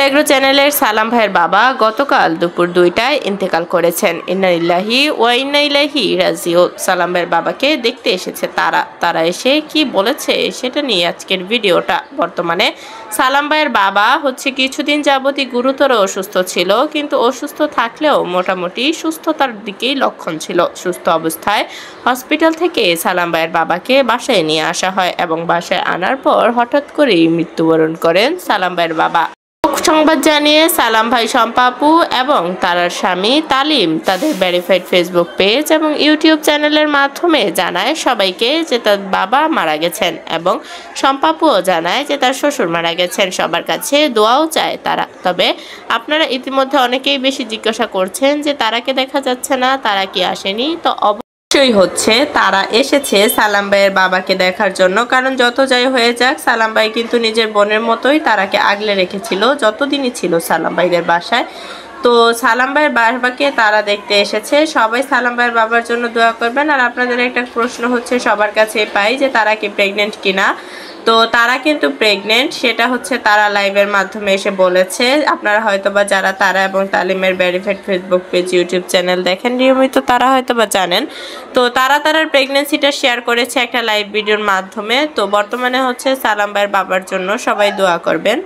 Agro চ্যানেলের সালাম ভাইয়ের বাবা গতকাল দুপুর 2টায় ইন্তেকাল করেছেন। ইন্না লিল্লাহি ওয়া ইন্না ইলাইহি রাজিউন। সালাম ভাইয়ের বাবাকে দেখতে এসেছে তারা এসে কি বলেছে সেটা নিয়ে আজকের ভিডিওটা। বর্তমানে সালাম ভাইয়ের বাবা কিছুদিন যাবতই গুরুতর অসুস্থ ছিল, কিন্তু অসুস্থ থাকলেও মোটামুটি সুস্থতার দিকেই লক্ষণ ছিল। সুস্থ অবস্থায় হসপিটাল থেকে সালাম ভাইয়ের বাবাকে বাসায় নিয়ে আসা হয় এবং বাসায় আনার পর হঠাৎ করেই মৃত্যুবরণ করেন সালাম ভাইয়ের বাবা। সংবাদ জানিয়ে সালাম ভাই, শম্পা আপু এবং তার স্বামী তালিম তাদের ভেরিফাইড ফেসবুক পেজ এবং ইউটিউব চ্যানেলের মাধ্যমে জানায় সবাইকে যে তার বাবা মারা গেছেন, এবং শম্পা আপুও জানায় যে তার শ্বশুর মারা গেছেন। সবার কাছে দোয়াও চায় তারা। তবে আপনারা ইতিমধ্যে অনেকেই বেশি জিজ্ঞাসা করছেন যে তারাকে দেখা যাচ্ছে না, তারা কি আসেনি? তো অবশ্যই তারা এসেছে সালাম ভাইয়ের বাবাকে দেখার জন্য। কারণ যত যাই হয়ে যাক, সালাম ভাই কিন্তু নিজের বোনের মতোই তারাকে আগলে রেখেছিল যতদিনই ছিল সালাম ভাইদের বাসায়। তো সালাম ভাইয়ের বাবাকে তারা দেখতে এসেছে। সবাই সালাম ভাইয়ের বাবার জন্য দোয়া করবেন। আর আপনাদের একটা প্রশ্ন সবার কাছে পাই যে তারা কি প্রেগনেন্ট কিনা। তো তারা কিন্তু প্রেগনেন্ট, সেটা তারা লাইভের মাধ্যমে এসে বলেছে। আপনারা হয়তোবা যারা তারা এবং তালিমের verified Facebook page, YouTube channel দেখেন নিয়মিত, তারা হয়তোবা জানেন। তো তারার প্রেগনেন্সিটা শেয়ার করেছে একটা লাইভ ভিডিওর মাধ্যমে। তো বর্তমানে সালাম ভাইয়ের বাবার জন্য সবাই দোয়া করবেন।